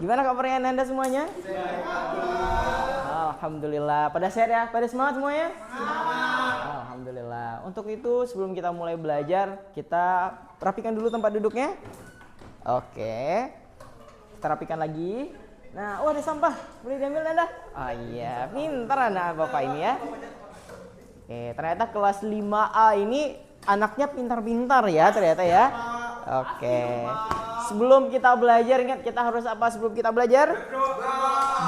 Gimana kabarnya Anda semuanya? Alhamdulillah. Pada sehat ya? Pada semangat semuanya? Alhamdulillah. Untuk itu sebelum kita mulai belajar, kita rapikan dulu tempat duduknya. Oke. Kita rapikan lagi. Nah, ada sampah. Boleh diambil Anda? Oh iya, pintar anak Bapak ini ya. Oke, ternyata kelas 5A ini anaknya pintar-pintar ya ternyata ya. Oke. Sebelum kita belajar, ingat kita harus apa sebelum kita belajar?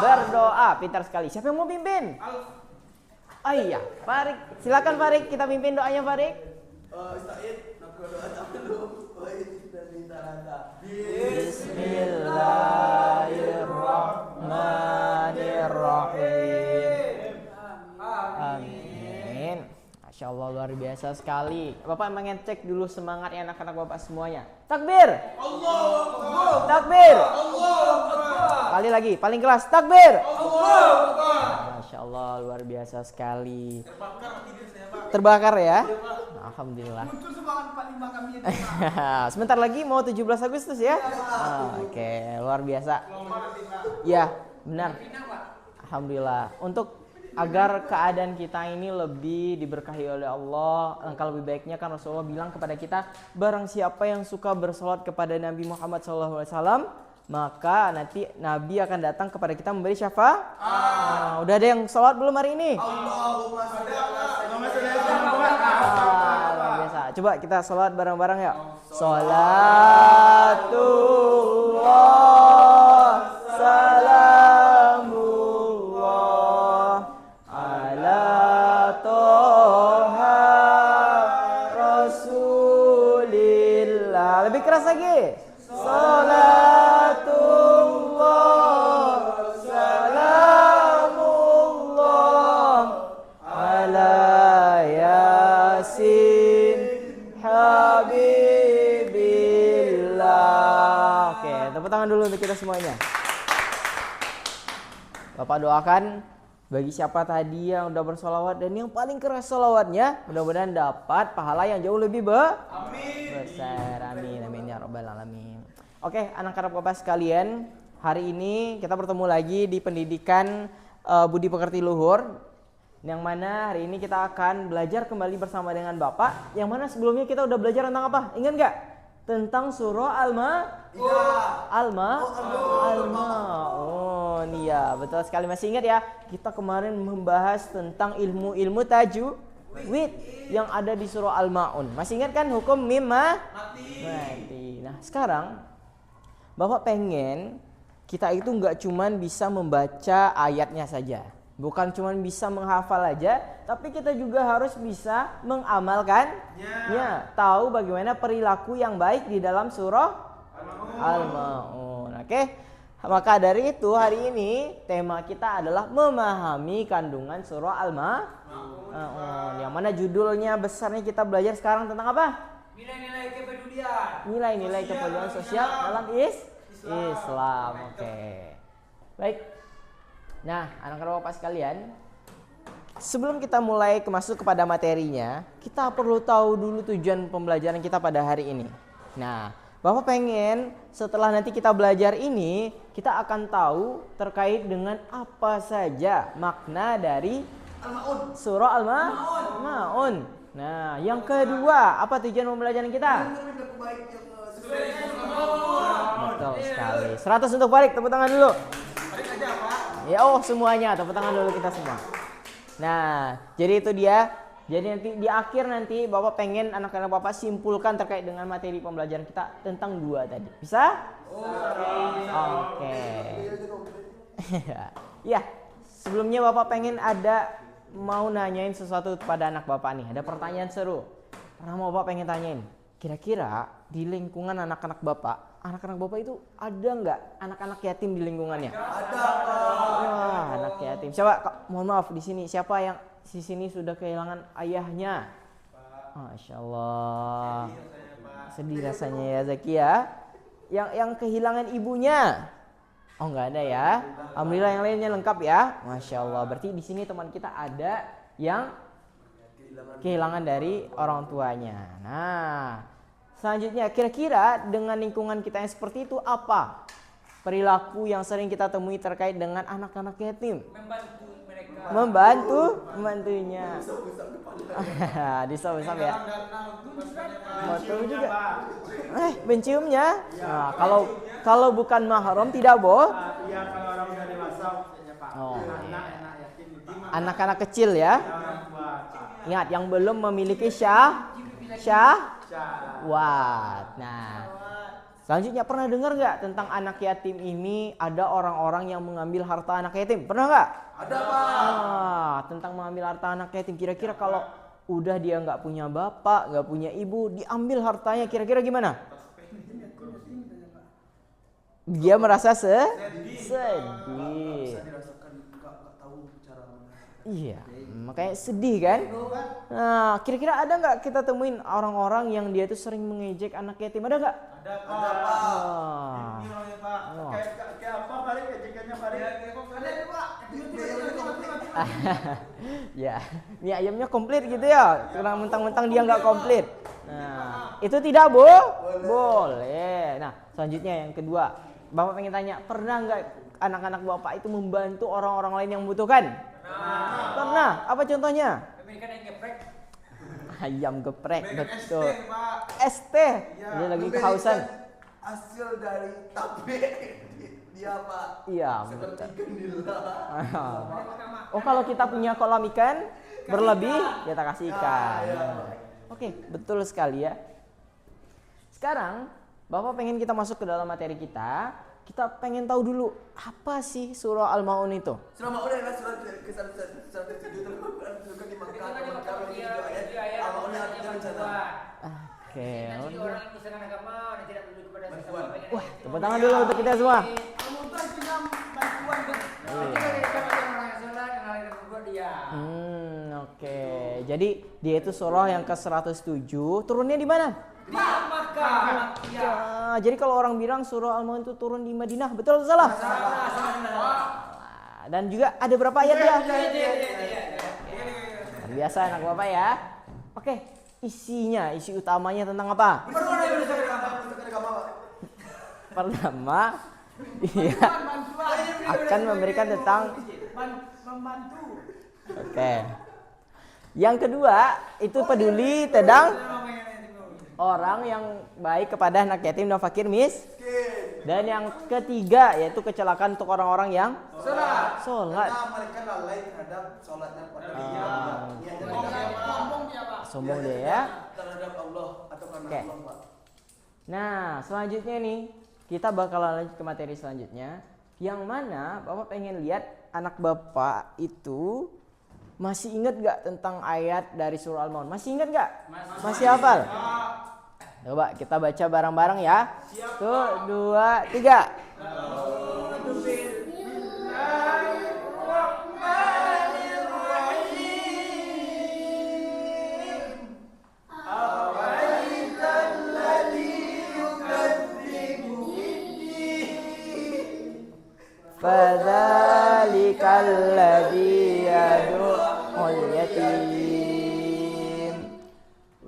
Berdoa. Pintar sekali. Siapa yang mau pimpin? Oh iya, Farik. Silakan Farik, kita pimpin doanya Farik. Bismillahirrahmanirrahim. Amin. Masya Allah luar biasa sekali. Bapak mengecek dulu semangatnya anak-anak Bapak semuanya. Takbir. Allahu Akbar. Takbir. Allahu Akbar. Kali lagi, paling keras. Takbir. Allahu Akbar. Masya Allah luar biasa sekali. Terbakar ya? Alhamdulillah. Sebentar lagi mau 17 Agustus ya? Oke, luar biasa. Ya, benar. Alhamdulillah. Untuk agar keadaan kita ini lebih diberkahi oleh Allah, langkah lebih baiknya kan Rasulullah bilang kepada kita, barang siapa yang suka bersolat kepada Nabi Muhammad SAW, maka nanti Nabi akan datang kepada kita memberi syafaat. Udah ada yang sholat belum hari ini? Allahumma sholli ala Muhammad. Biasa. Coba kita sholat bareng-bareng ya. Sholatullah salamullah ala toha rasulillah. Lebih keras lagi. Salatullah salamullah ala yasin habibillah. Oke, tepuk tangan dulu untuk kita semuanya. Bapak doakan bagi siapa tadi yang udah bersolawat dan yang paling keras solawatnya, mudah-mudahan dapat pahala yang jauh lebih besar. Amin, amin ya rabbal alamin. Oke, anak-anak Bapak sekalian, hari ini kita bertemu lagi di pendidikan Budi Pekerti Luhur, yang mana hari ini kita akan belajar kembali bersama dengan Bapak, yang mana sebelumnya kita udah belajar tentang apa? Ingat nggak? Tentang surah Al-Ma'un. Iya, betul sekali. Masih ingat ya? Kita kemarin membahas tentang ilmu-ilmu tajwid yang ada di surah Al-Ma'un. Masih ingat kan hukum mim mati. Nah, sekarang Bapak pengen kita itu nggak cuman bisa membaca ayatnya saja, bukan cuman bisa menghafal aja, tapi kita juga harus bisa mengamalkannya, tahu bagaimana perilaku yang baik di dalam surah Al-Ma'un. Oke, maka dari itu hari ini tema kita adalah memahami kandungan surah Al-Ma'un, yang mana judulnya besarnya kita belajar sekarang tentang apa? Nilai-nilai kepedulian. Nilai-nilai kepedulian sosial dalam Islam. Oke. Baik. Nah, anak-anak Bapak sekalian, sebelum kita mulai masuk kepada materinya, kita perlu tahu dulu tujuan pembelajaran kita pada hari ini. Nah, Bapak pengen setelah nanti kita belajar ini, kita akan tahu terkait dengan apa saja makna dari surah Al-Ma'un. Nah, yang kedua, apa tujuan pembelajaran kita? Betul sekali. 100 untuk Farik, tepuk tangan dulu. Ya, semuanya, tepuk tangan dulu kita semua. Nah, jadi itu dia. Jadi nanti di akhir nanti Bapak pengen anak-anak Bapak simpulkan terkait dengan materi pembelajaran kita tentang dua tadi. Bisa? Oke. Ya, sebelumnya Bapak pengen mau nanyain sesuatu kepada anak Bapak nih. Ada pertanyaan seru. Pernah mau Bapak pengen tanyain, kira-kira di lingkungan anak-anak Bapak itu ada nggak anak-anak yatim di lingkungannya? Ada. Wah, anak yatim. Coba, mohon maaf di sini siapa yang di sini sudah kehilangan ayahnya? Masya Allah. Sedih rasanya ya Zaki ya. Yang kehilangan ibunya? Oh, nggak ada ya. Alhamdulillah yang lainnya lengkap ya. Masya Allah. Berarti di sini teman kita ada yang kehilangan dari orang tuanya. Nah, selanjutnya kira-kira dengan lingkungan kita yang seperti itu apa perilaku yang sering kita temui terkait dengan anak-anak yatim? Membantu mereka. Membantunya. Disop-sop ya. Betul juga. Menciumnya. Nah, kalau bukan mahram tidak Iya, kalau orang udah dewasa maksudnya Pak. Oh. Anak yatim itu anak-anak kecil ya. orang tua Pak. Ingat yang belum memiliki syahwat. Nah, selanjutnya pernah dengar nggak tentang anak yatim ini ada orang-orang yang mengambil harta anak yatim? Pernah nggak? Ada Pak. Tentang mengambil harta anak yatim. Kira-kira kalau udah dia nggak punya bapak, nggak punya ibu, diambil hartanya, kira-kira gimana? Dia merasa sedih. Bisa dirasakan nggak tahu cara mana. Iya, makanya sedih kan? Nah, kira-kira ada nggak kita temuin orang-orang yang dia tuh sering mengejek anak yatim? Ada nggak? Ada Pak. Ada Pak. Ini orangnya Pak. Kayak apa Pak? Ejekannya Pak? Ada Pak. Ya, mie ayamnya komplit gitu ya. Karena mentang-mentang dia nggak komplit. Nah, itu tidak boleh. Nah, selanjutnya yang kedua, Bapak pengen tanya, pernah nggak anak-anak Bapak itu membantu orang-orang lain yang membutuhkan? Pernah. Apa contohnya? Mereka yang geprek. Ayam geprek, betul. Pak. ST. Dia lagi kehausan. Hasil dari tabe dia Pak. Iya, Seperti betul. gendila. Oh, kalau kita punya kolam ikan berlebih, kita kasih ikan. Oke, betul sekali ya. Sekarang, Bapak pengen kita masuk ke dalam materi kita. Kita pengen tahu dulu apa sih surah Al-Maun itu? Surah Maun adalah surat kisah tertujuh terbuka di Makkah. Makkah begitu ayat. Al-Maun artinya bencana. Oke. Jadi orang yang misalkan agama dan tidak peduli kepada sesama. Wah, tepuk tangan dulu untuk kita semua. Al-Maun punya bantuan kan. Jadi orang yang sholat yang lain yang berbuat dia. Oke. Jadi dia itu surah yang ke-107. Turunnya di mana? Di Makkah. Ya, jadi kalau orang bilang surah Al-Maun itu turun di Madinah, betul atau salah? Dan juga ada berapa ayat ya? Biasa anak Bapak ya. Oke, isi utamanya tentang apa? Pertama, dia akan memberikan tentang Membantu. Oke. Yang kedua, itu peduli tentang orang yang baik kepada anak yatim dan fakir Dan yang ketiga yaitu kecelakaan untuk orang-orang yang sholat. Karena mereka lalai terhadap sholatnya pada Sombong dia ya. terhadap Allah atau karena Oke. Allah Pak. Nah, selanjutnya nih kita bakalan lanjut ke materi selanjutnya. Yang mana Bapak pengen lihat anak Bapak itu masih ingat gak tentang ayat dari surah Al-Maun? Masih ingat gak? Masih hafal? Coba kita baca bareng-bareng ya. 1, 2, 3. Fadzalikal ladzi yad'ul yatim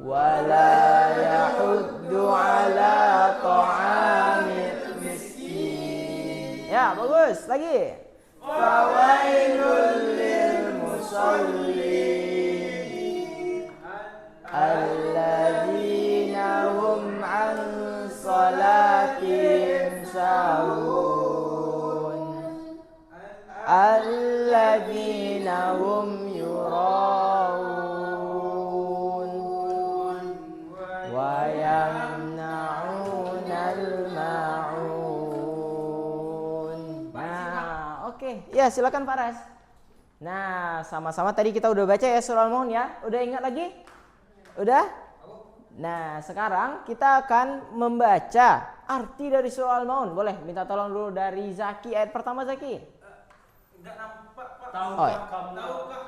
wa la yahuddu ala ta'amil miskin. Ya, bagus. Lagi. Fawailul lil musallin alladzina hum an salatihim sahun alladzina hum yura'un wa yamna'unal ma'un. Nah, oke. Ya, silakan Pak Ras. Nah, sama-sama tadi kita udah baca ya surah Al-Maun ya. Udah ingat lagi? Udah? Nah, sekarang kita akan membaca arti dari surah Al-Maun. Boleh minta tolong dulu dari Zaki, ayat pertama Zaki. Enggak nampak Pak. Tahukah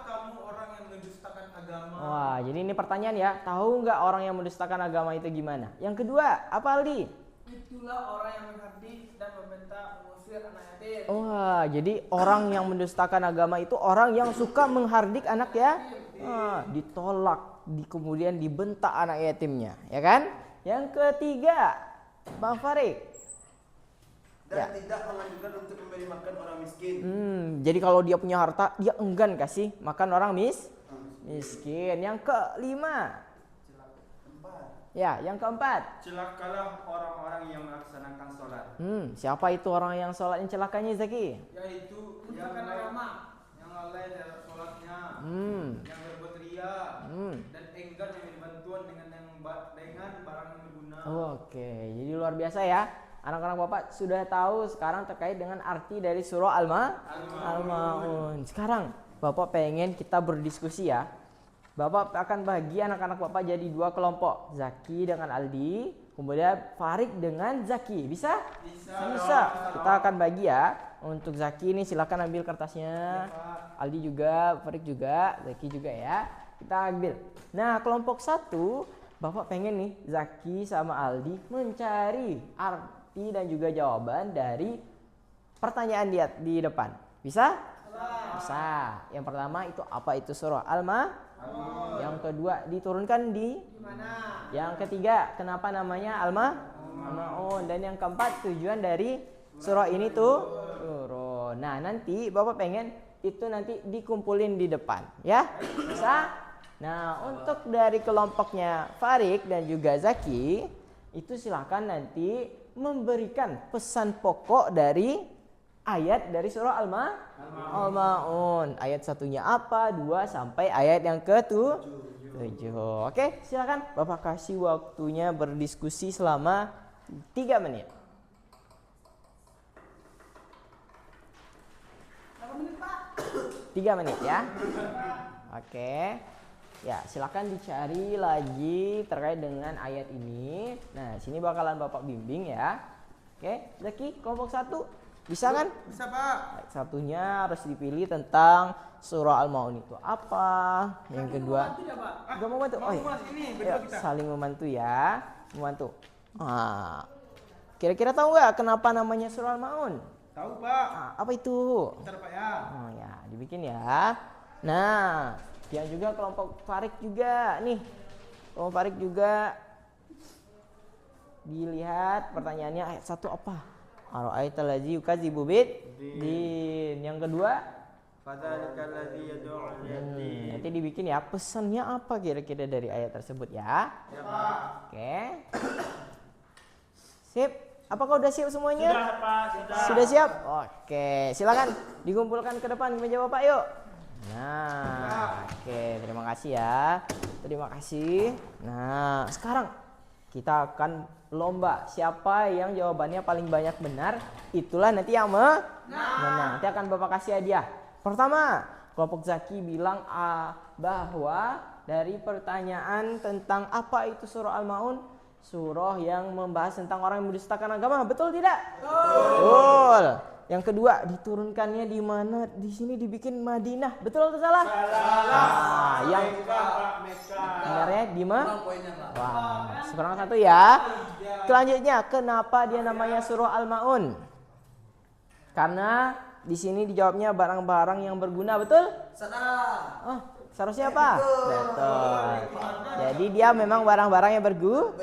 kamu orang yang mendustakan agama? Wah, jadi ini pertanyaan ya. Tahu nggak orang yang mendustakan agama itu gimana? Yang kedua, apa Aldi? Itulah orang yang menghabis dan membentak mengusir anak yatim. Wah, jadi orang yang mendustakan agama itu orang yang suka menghardik anak ya. Ditolak, kemudian dibentak anak yatimnya, ya kan? Yang ketiga, Bang Farid. dan Ya. tidak menganjurkan untuk memberi makan orang miskin. Jadi kalau dia punya harta, dia enggan kasih makan orang miskin. Yang kelima. Ya, yang keempat. Celakalah orang-orang yang melaksanakan sholat, Siapa itu orang yang sholat yang celakanya, Zaki? yaitu Yang yang agama. yang lalai dalam sholatnya, yang berbuat ria, dan enggan yang bantuan dengan barang yang berguna. Oke, jadi luar biasa ya. Anak-anak Bapak sudah tahu sekarang terkait dengan arti dari surah Al-Ma'un. Sekarang Bapak pengen kita berdiskusi ya. Bapak akan bagi anak-anak Bapak jadi 2 kelompok. Zaki dengan Aldi, kemudian Farik dengan Zaki. Bisa? Bisa. Kita akan bagi ya. Untuk Zaki ini silakan ambil kertasnya. Aldi juga, Farik juga, Zaki juga ya. Kita ambil. Nah, kelompok 1 Bapak pengen nih Zaki sama Aldi mencari arti dan juga jawaban dari pertanyaan di depan. Bisa? Bisa. Yang pertama itu apa itu surah Al-Ma'un? Yang kedua diturunkan di Gimana? Yang ketiga kenapa namanya Al-Ma'un? Dan yang keempat tujuan dari surah ini turun. Nah, nanti Bapak pengen itu nanti dikumpulin di depan ya. Bisa? Nah, untuk dari kelompoknya Farik dan juga Zaki itu silakan nanti memberikan pesan pokok dari ayat dari surah Al-Ma'un. Ayat satunya apa, 2 sampai ayat yang ke-7. Oke, silakan Bapak kasih waktunya berdiskusi selama 3 menit. 3 menit ya. Oke. Ya, silakan dicari lagi terkait dengan ayat ini. Nah, sini bakalan Bapak bimbing ya. Oke, Zaki kelompok 1 bisa kan? Bisa, Pak. Ayat satunya harus dipilih tentang surah Al-Ma'un itu apa. Yang kedua, gak mau bantu? Oh, iya. Ini Ayo, saling membantu ya. Membantu. Kira-kira tahu nggak kenapa namanya surah Al-Ma'un? Tahu, Pak. Apa itu? Bentar, Pak ya. Oh ya, dibikin ya. Nah, yang juga kelompok Farik juga nih. Kelompok Farik juga dilihat pertanyaannya ayat 1 apa? Ara'aital ladzi yukadzibu bid-din. Yang kedua, Fadzalikal ladzi yad'ul yatim. nanti dibikin ya pesannya apa kira-kira dari ayat tersebut ya. Ya, Pak. Oke. Sip. Apakah udah siap semuanya? Sudah, Pak. Sudah siap? Oke, silakan dikumpulkan ke depan meja Bapak yuk. Nah, oke, terima kasih ya. Terima kasih. Nah, sekarang kita akan lomba. Siapa yang jawabannya paling banyak benar, itulah nanti yang menang. Nanti akan Bapak kasih hadiah. Pertama, kelompok Zaki bilang bahwa dari pertanyaan tentang apa itu surah Al-Ma'un, surah yang membahas tentang orang yang mendustakan agama, betul tidak? Betul. Yang kedua, diturunkannya di mana? Di sini dibikin Madinah, betul atau salah? Salah. Yang benarnya di mana? Wah, sekarang 1 ya. Selanjutnya, kenapa dia namanya surah Al-Ma'un? Karena di sini dijawabnya barang-barang yang berguna, betul? Salah. Oh, seharusnya apa? Betul. Jadi dia memang barang-barang yang berguna.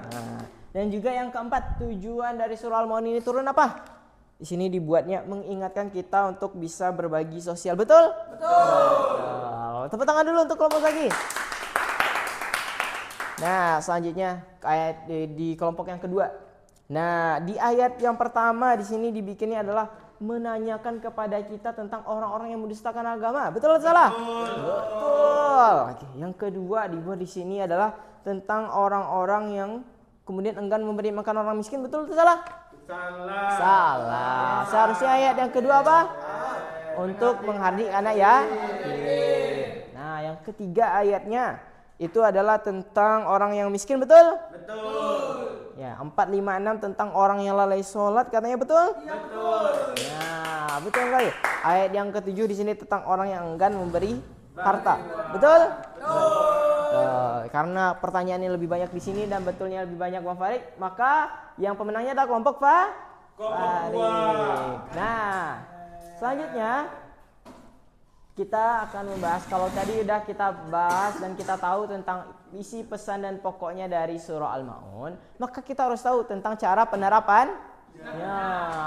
Nah, dan juga yang keempat, tujuan dari surah Al-Ma'un ini turun apa? Di sini dibuatnya mengingatkan kita untuk bisa berbagi sosial, betul? Betul. Tepuk tangan dulu untuk kelompok lagi. Nah, selanjutnya ayat di kelompok yang kedua. Nah, di ayat yang pertama di sini dibikinnya adalah menanyakan kepada kita tentang orang-orang yang mendustakan agama. Betul atau salah? Betul. Oke, yang kedua dibuat di sini adalah tentang orang-orang yang kemudian enggan memberi makan orang miskin. Betul atau salah? Salah. Seharusnya ayat yang kedua apa? Untuk menghardik anak ya. Nah, yang ketiga ayatnya itu adalah tentang orang yang miskin, betul? Betul. Ya, 4, 5, 6 tentang orang yang lalai sholat, katanya betul? Betul. Nah, betul sekali. Ayat yang ketujuh di sini tentang orang yang enggan memberi harta, betul? Karena pertanyaannya lebih banyak di sini dan betulnya lebih banyak Bang Farid, maka yang pemenangnya adalah kelompok Farid. Nah, selanjutnya kita akan membahas, kalau tadi udah kita bahas dan kita tahu tentang isi pesan dan pokoknya dari surah Al-Ma'un, maka kita harus tahu tentang cara penerapan Ya,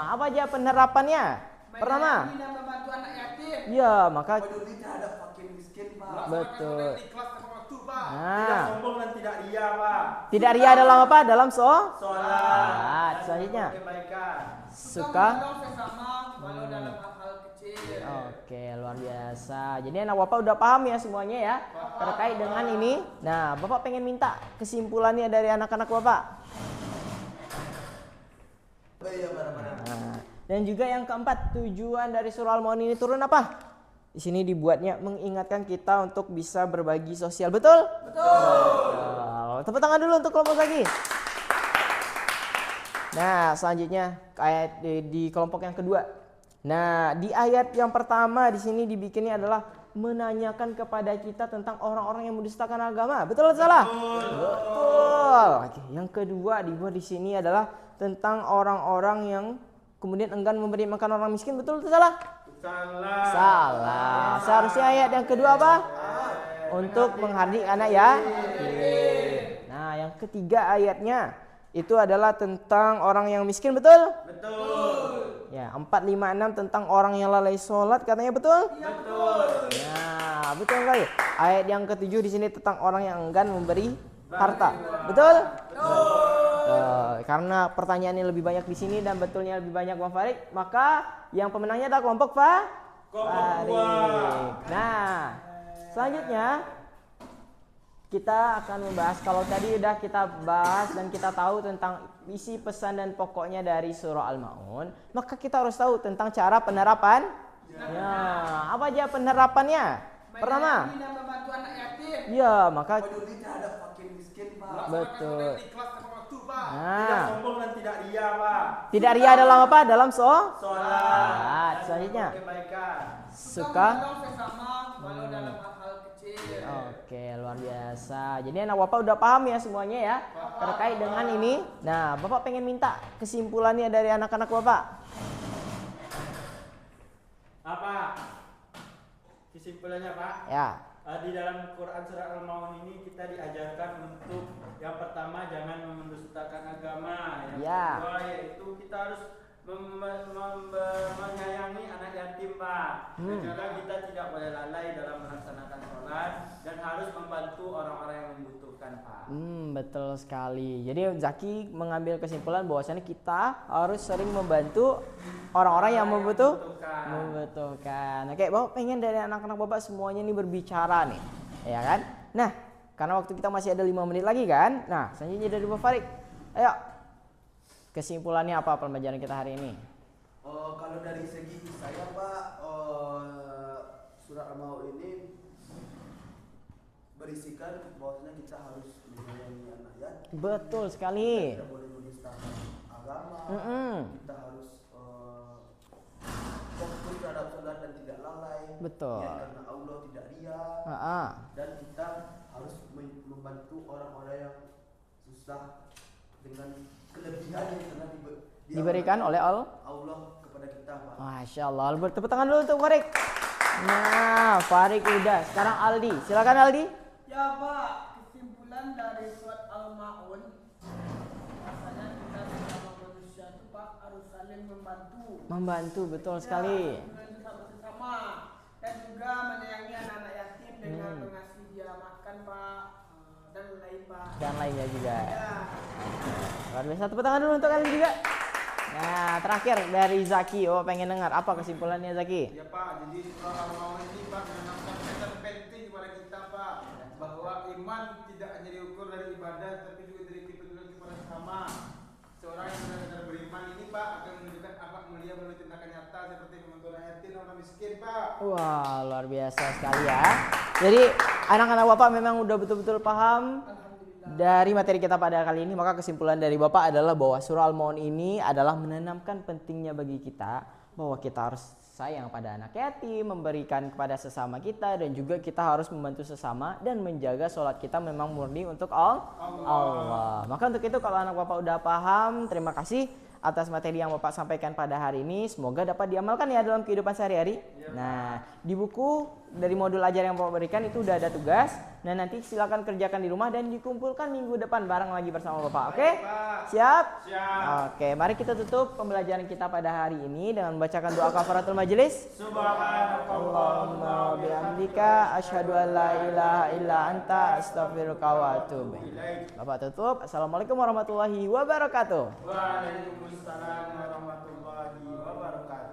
apa aja penerapannya? Pertama, Menyayangi dan membantu anak yatim. ya maka peduli terhadap fakir miskin, Pak. betul. Ikhlas tepat waktu, Pak. Tidak Nah, sombong dan tidak ria, Pak. tidak ria dalam apa? Dalam Sholat. Sholat. Selanjutnya, Kebaikan. suka. menolong sesama walau dalam hal-hal kecil. Oke, luar biasa. Jadi anak Bapak udah paham ya semuanya ya terkait dengan ini. Nah, Bapak pengen minta kesimpulannya dari anak-anak Bapak. Iya, benar-benar. Nah, dan juga yang keempat, tujuan dari surah Al-Maun ini turun apa? Di sini dibuatnya mengingatkan kita untuk bisa berbagi sosial. Betul? Betul. Tepuk tangan dulu untuk kelompok lagi. Nah, selanjutnya ayat di kelompok yang kedua. Nah, di ayat yang pertama di sini dibikinnya adalah menanyakan kepada kita tentang orang-orang yang mendustakan agama. Betul atau salah? Betul. Oke, yang kedua dibuat di sini adalah tentang orang-orang yang kemudian enggan memberi makan orang miskin. Betul atau salah? Salah. Salah. Seharusnya ayat yang kedua apa? Untuk menghardik anak ya. Nah, yang ketiga ayatnya itu adalah tentang orang yang miskin. Betul? Betul. Ya, 4, 5, 6 tentang orang yang lalai sholat katanya. Betul? Betul. Nah, betul sekali. Ayat yang ketujuh di sini tentang orang yang enggan memberi harta. Betul? Karena pertanyaannya lebih banyak di sini dan betulnya lebih banyak Bang Farid, maka yang pemenangnya adalah kelompok Farid. Nah, selanjutnya kita akan membahas, kalau tadi udah kita bahas dan kita tahu tentang isi pesan dan pokoknya dari surah Al-Maun, maka kita harus tahu tentang cara penerapan. Ya, apa aja penerapannya? Pertama, Menyayangi dan membantu anak yatim. ya maka Peduli terhadap fakir miskin, Pak. betul. Ikhlas tepat waktu, Pak. Tidak Nah, sombong dan tidak ria, Pak. tidak ria dalam apa? Dalam Sholat. Selanjutnya, Kebaikan. suka. menolong sesama walau dalam hal-hal kecil. Oke, luar biasa. Jadi anak Bapak udah paham ya semuanya ya terkait dengan ini. Nah, Bapak pengen minta kesimpulannya dari anak-anak Bapak. Apa? Kesimpulannya, Pak? Ya, Di dalam Quran surah Al-Maun ini kita diajarkan untuk yang pertama jangan mendustakan agama, yang Ya. kedua yaitu kita harus menyayangi anak yatim, Pak. Dan juga kita tidak boleh lalai dalam melaksanakan sholat dan harus membantu orang-orang yang membutuhkan, Pak. betul sekali. Jadi Zaki mengambil kesimpulan bahwasannya kita harus sering membantu orang-orang yang membutuhkan. Oke, Bapak pengen dari anak-anak Bapak semuanya nih berbicara nih, ya kan? Nah, karena waktu kita masih ada 5 menit lagi kan? Nah, selanjutnya dari Bapak Farid. Ayo, kesimpulannya apa pembelajaran kita hari ini? Kalau dari segi saya, Pak, surat Al-Maun ini berisikan bahwasanya kita harus menyayangi anak yatim. Betul sekali. Tidak boleh mendustakan agama. Kita harus fokus terhadap sholat dan tidak lalai. Betul. Ya, karena Allah tidak ria. Dan kita harus membantu orang-orang yang susah dengan kelebihan yang telah Diberikan oleh Allah kepada kita, Pak. Masya Allah. Bertepuk tangan dulu untuk Farid. Nah, Farid udah. Sekarang Aldi. Silakan Aldi. Ya Pak, kesimpulan dari surat Al-Maun, rasanya kita bersama manusia itu Pak harus saling membantu. Membantu, betul sekali. Membantu sama-sama dan juga menyayangi anak-anak yatim dengan mengasih dia makan Pak dan lain Pak. Dan lainnya juga. Ya. Luar biasa. Tepuk tangan dulu untuk kalian juga. Nah, terakhir dari Zaki. Oh, pengen dengar apa kesimpulannya Zaki? Ya, Pak, jadi surah Al-Maun ini, Pak, menanamkan pesan penting kepada kita, Pak, bahwa iman tidak hanya diukur dari ibadah tapi juga dari kepedulian kepada sesama. Seorang yang benar-benar beriman ini, Pak, akan menunjukkan akhlak mulia melalui tindakan nyata seperti membantu anak yatim dan orang miskin, Pak. Wah, luar biasa sekali ya. Jadi anak-anak Bapak memang udah betul-betul paham dari materi kita pada kali ini. Maka kesimpulan dari Bapak adalah bahwa surah Al-Maun ini adalah menanamkan pentingnya bagi kita bahwa kita harus sayang pada anak yatim, memberikan kepada sesama kita, dan juga kita harus membantu sesama dan menjaga sholat kita memang murni untuk Allah. Maka untuk itu kalau anak Bapak udah paham, terima kasih atas materi yang Bapak sampaikan pada hari ini. Semoga dapat diamalkan ya dalam kehidupan sehari-hari. Nah, di buku dari modul ajar yang Bapak berikan itu udah ada tugas. Nah, nanti silakan kerjakan di rumah dan dikumpulkan minggu depan bareng lagi bersama Bapak. Oke? Siap? Siap. Oke, mari kita tutup pembelajaran kita pada hari ini dengan membacakan doa kafaratul majelis. Allahumma bihamdika asyhadu an la ilaha illa anta astaghfiruka wa atubu ilaik. Bapak tutup. Assalamualaikum warahmatullahi wabarakatuh. Waalaikumsalam warahmatullahi wabarakatuh.